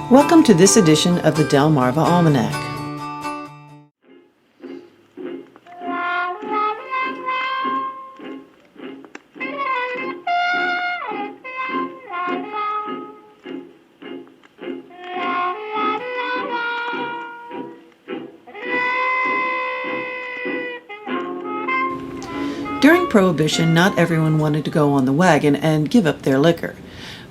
Welcome to this edition of the Delmarva Almanac. During Prohibition, not everyone wanted to go on the wagon and give up their liquor.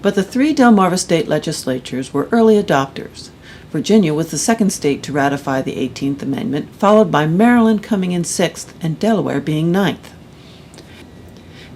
But the three Delmarva state legislatures were early adopters. Virginia was the second state to ratify the 18th Amendment, followed by Maryland coming in sixth and Delaware being ninth.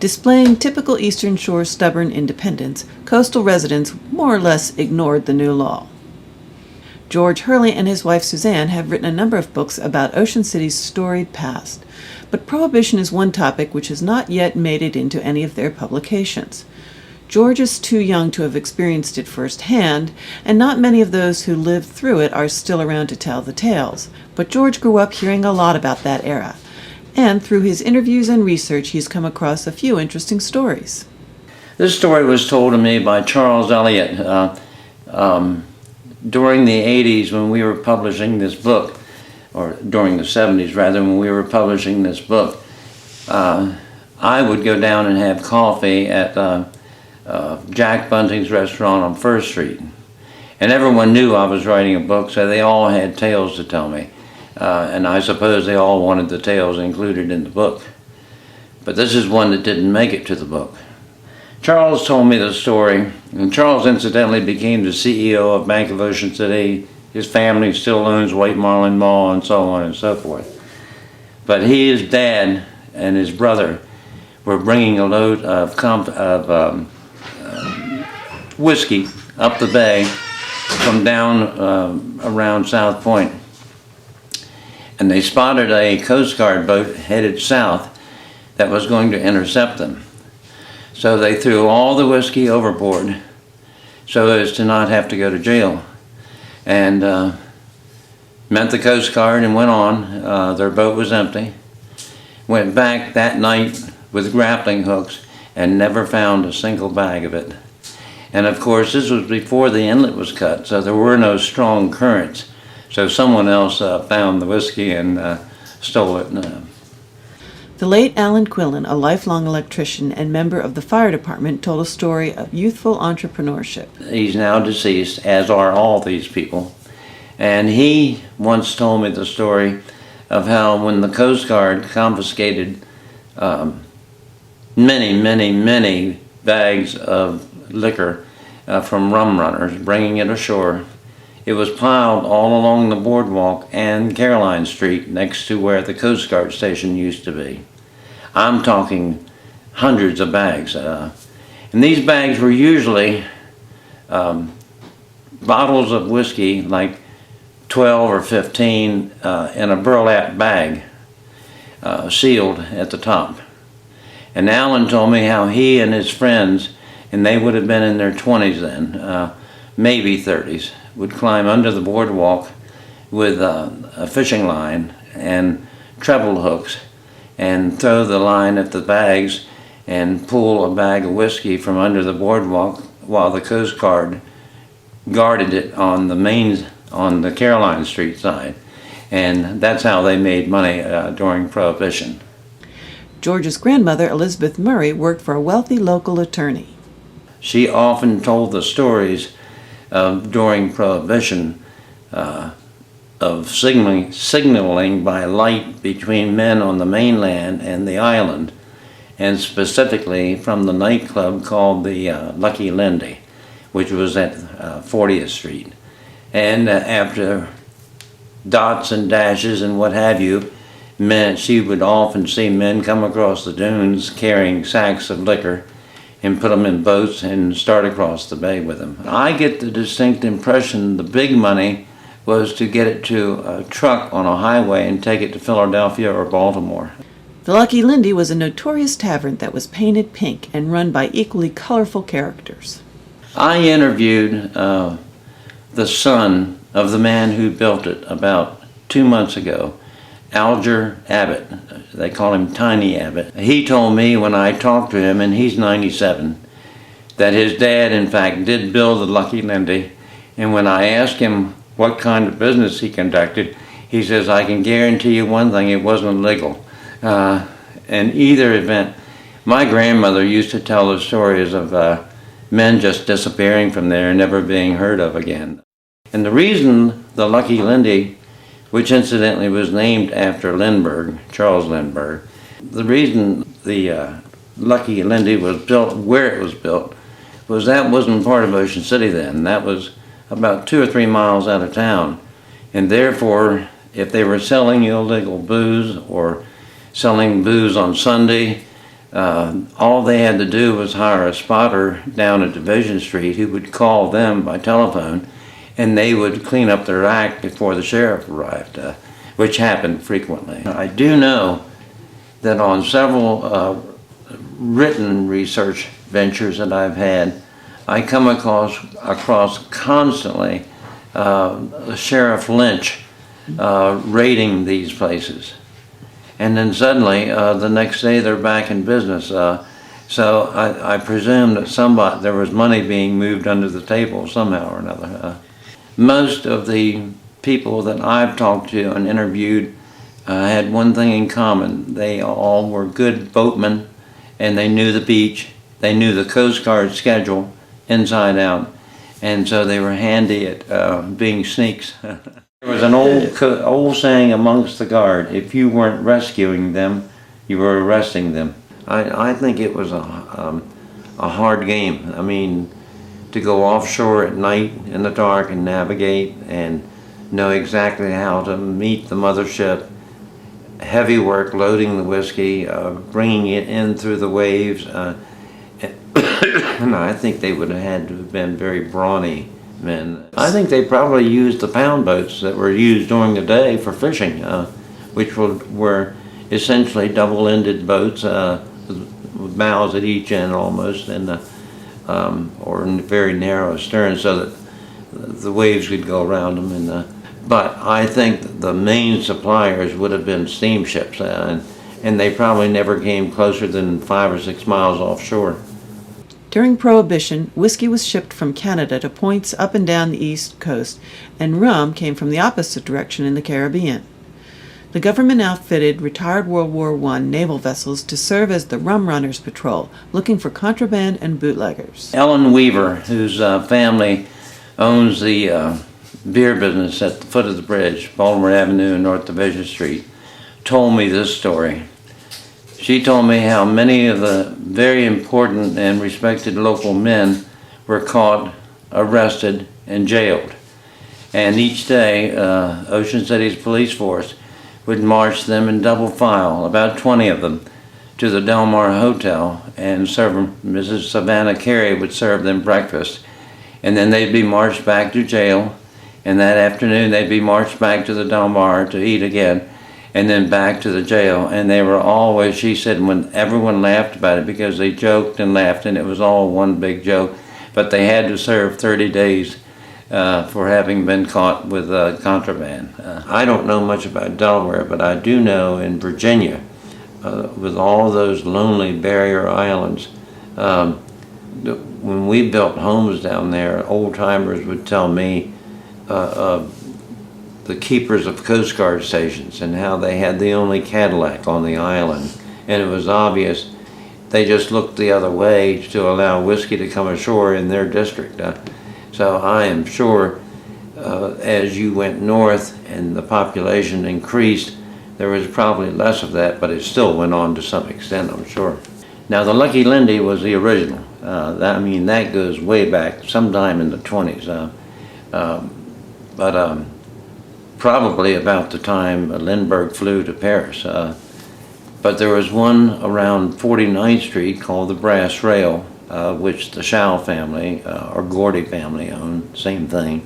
Displaying typical Eastern Shore stubborn independence, coastal residents more or less ignored the new law. George Hurley and his wife Suzanne have written a number of books about Ocean City's storied past, but Prohibition is one topic which has not yet made it into any of their publications. George is too young to have experienced it firsthand, and not many of those who lived through it are still around to tell the tales. But George grew up hearing a lot about that era, and through his interviews and research, he's come across a few interesting stories. This story was told to me by Charles Eliot during the 80s when we were publishing this book, or during the 70s rather, when we were publishing this book. I would go down and have coffee at Jack Bunting's restaurant on First Street. And everyone knew I was writing a book, so they all had tales to tell me. And I suppose they all wanted the tales included in the book. But this is one that didn't make it to the book. Charles told me the story, and Charles incidentally became the CEO of Bank of Ocean City. His family still owns White Marlin Mall and so on and so forth. But he, his dad, and his brother were bringing a load of whiskey up the bay from down around South Point. And they spotted a Coast Guard boat headed south that was going to intercept them. So they threw all the whiskey overboard so as to not have to go to jail. And met the Coast Guard and went on. Their boat was empty. Went back that night with grappling hooks and never found a single bag of it. And of course, this was before the inlet was cut, so there were no strong currents. So someone else found the whiskey and stole it. The late Alan Quillen, a lifelong electrician and member of the fire department, told a story of youthful entrepreneurship. He's now deceased, as are all these people. And he once told me the story of how when the Coast Guard confiscated many bags of liquor from rum runners, bringing it ashore, it was piled all along the boardwalk and Caroline Street next to where the Coast Guard station used to be. I'm talking hundreds of bags. And these bags were usually bottles of whiskey, like 12 or 15 in a burlap bag, sealed at the top. And Alan told me how he and his friends, and they would have been in their 20s then, maybe 30s, would climb under the boardwalk with a fishing line and treble hooks and throw the line at the bags and pull a bag of whiskey from under the boardwalk while the Coast Guard guarded it on the Caroline Street side. And that's how they made money during Prohibition. George's grandmother, Elizabeth Murray, worked for a wealthy local attorney. She often told the stories during Prohibition of signaling by light between men on the mainland and the island, and specifically from the nightclub called the Lucky Lindy, which was at 40th Street. And after dots and dashes and what have you, she would often see men come across the dunes carrying sacks of liquor and put them in boats and start across the bay with them. I get the distinct impression the big money was to get it to a truck on a highway and take it to Philadelphia or Baltimore. The Lucky Lindy was a notorious tavern that was painted pink and run by equally colorful characters. I interviewed the son of the man who built it about 2 months ago, Alger Abbott. They call him Tiny Abbott. He told me when I talked to him, and he's 97, that his dad in fact did build the Lucky Lindy, And when I asked him what kind of business he conducted, he says, I can guarantee you one thing, it wasn't legal. In either event, my grandmother used to tell the stories of men just disappearing from there and never being heard of again. And the reason the Lucky Lindy, which incidentally was named after Lindbergh, Charles Lindbergh, the reason the Lucky Lindy was built where it was built was that wasn't part of Ocean City then. That was about 2 or 3 miles out of town. And therefore, if they were selling illegal booze or selling booze on Sunday, all they had to do was hire a spotter down at Division Street who would call them by telephone, and they would clean up their act before the sheriff arrived, which happened frequently. I do know that on several written research ventures that I've had, I come across constantly Sheriff Lynch raiding these places. And then suddenly, the next day, they're back in business. So I presume that there was money being moved under the table somehow or another. Most of the people that I've talked to and interviewed had one thing in common. They all were good boatmen, and they knew the beach. They knew the Coast Guard schedule inside out, and so they were handy at being sneaks. There was an old saying amongst the guard: if you weren't rescuing them, you were arresting them. I think it was a hard game. I mean, to go offshore at night in the dark and navigate and know exactly how to meet the mothership, heavy work loading the whiskey, bringing it in through the waves, and I think they would have had to have been very brawny men. I think they probably used the pound boats that were used during the day for fishing, which were essentially double-ended boats with bows at each end almost, and or very narrow stern so that the waves could go around them. But I think the main suppliers would have been steamships, and they probably never came closer than 5 or 6 miles offshore. During Prohibition, whiskey was shipped from Canada to points up and down the East Coast, and rum came from the opposite direction in the Caribbean. The government outfitted retired World War I naval vessels to serve as the rum runners patrol, looking for contraband and bootleggers. Ellen Weaver, whose family owns the beer business at the foot of the bridge, Baltimore Avenue and North Division Street, told me this story. She told me how many of the very important and respected local men were caught, arrested, and jailed. And each day, Ocean City's police force would march them in double file, about 20 of them, to the Del Mar Hotel, and Mrs. Savannah Carey would serve them breakfast. And then they'd be marched back to jail, and that afternoon they'd be marched back to the Del Mar to eat again, and then back to the jail. And they were always, she said, when everyone laughed about it because they joked and laughed and it was all one big joke, but they had to serve 30 days for having been caught with contraband. I don't know much about Delaware, but I do know in Virginia, with all those lonely barrier islands, when we built homes down there, old timers would tell me the keepers of Coast Guard stations and how they had the only Cadillac on the island, and it was obvious they just looked the other way to allow whiskey to come ashore in their district. So I am sure as you went north and the population increased, there was probably less of that, but it still went on to some extent, I'm sure. Now the Lucky Lindy was the original. That goes way back, sometime in the 20s. But probably about the time Lindbergh flew to Paris. But there was one around 49th Street called the Brass Rail, which the Schau family, or Gordy family owned, same thing.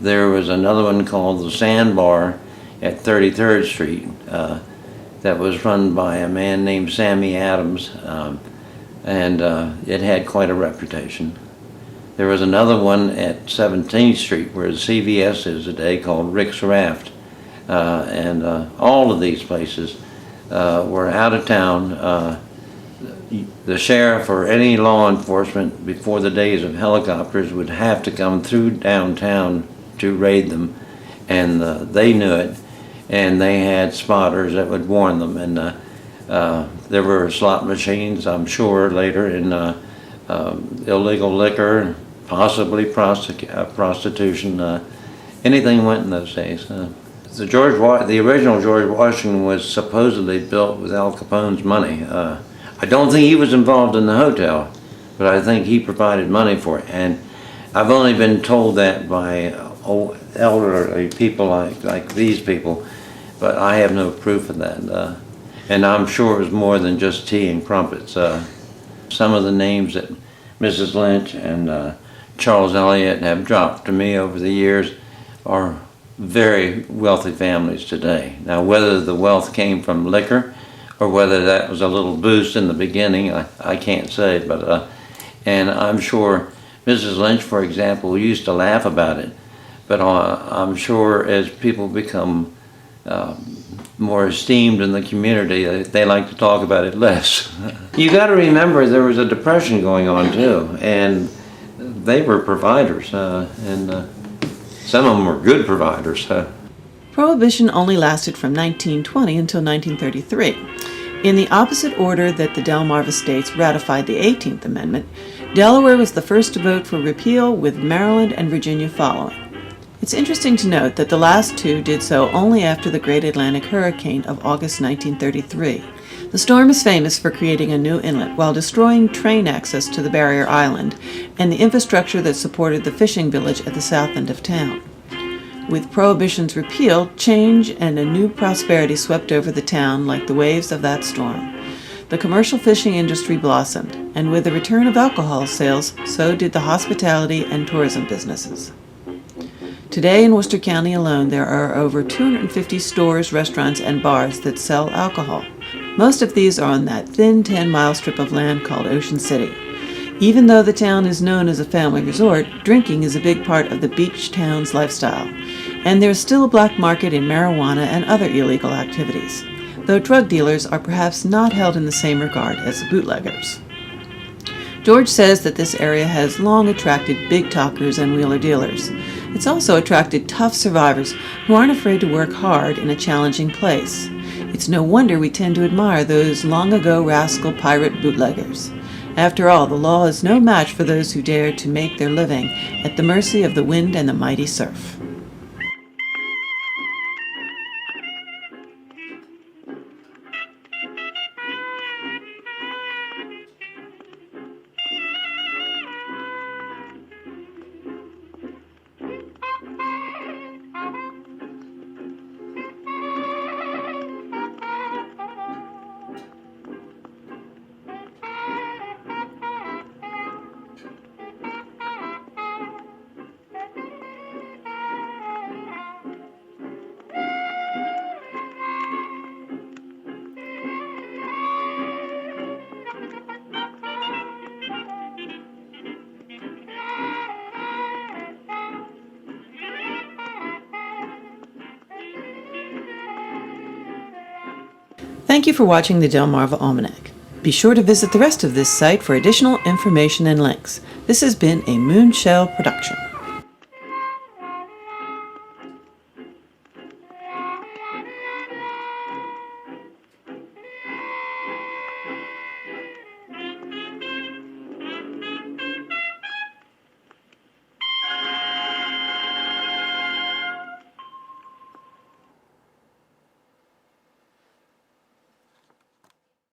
There was another one called the Sandbar at 33rd Street that was run by a man named Sammy Adams, and it had quite a reputation. There was another one at 17th Street where the CVS is today called Rick's Raft, and all of these places were out of town. the sheriff or any law enforcement before the days of helicopters would have to come through downtown to raid them, and they knew it, and they had spotters that would warn them, and there were slot machines, I'm sure, later, in illegal liquor, possibly prostitution, anything went in those days. The original George Washington was supposedly built with Al Capone's money. I don't think he was involved in the hotel, but I think he provided money for it. And I've only been told that by elderly people like these people, but I have no proof of that. And I'm sure it was more than just tea and crumpets. Some of the names that Mrs. Lynch and Charles Eliot have dropped to me over the years are very wealthy families today. Now, whether the wealth came from liquor or whether that was a little boost in the beginning, I can't say, but and I'm sure Mrs. Lynch, for example, used to laugh about it, but I'm sure as people become more esteemed in the community, they like to talk about it less. You got to remember there was a depression going on too, and they were providers, and some of them were good providers. Prohibition only lasted from 1920 until 1933. In the opposite order that the Delmarva states ratified the 18th Amendment, Delaware was the first to vote for repeal, with Maryland and Virginia following. It's interesting to note that the last two did so only after the Great Atlantic Hurricane of August 1933. The storm is famous for creating a new inlet while destroying train access to the barrier island and the infrastructure that supported the fishing village at the south end of town. With Prohibition's repeal, change and a new prosperity swept over the town like the waves of that storm. The commercial fishing industry blossomed, and with the return of alcohol sales, so did the hospitality and tourism businesses. Today in Worcester County alone, there are over 250 stores, restaurants, and bars that sell alcohol. Most of these are on that thin 10-mile strip of land called Ocean City. Even though the town is known as a family resort, drinking is a big part of the beach town's lifestyle, and there's still a black market in marijuana and other illegal activities, though drug dealers are perhaps not held in the same regard as bootleggers. George says that this area has long attracted big talkers and wheeler dealers. It's also attracted tough survivors who aren't afraid to work hard in a challenging place. It's no wonder we tend to admire those long-ago rascal pirate bootleggers. After all, the law is no match for those who dare to make their living at the mercy of the wind and the mighty surf. Thank you for watching the Delmarva Almanac. Be sure to visit the rest of this site for additional information and links. This has been a Moonshell production.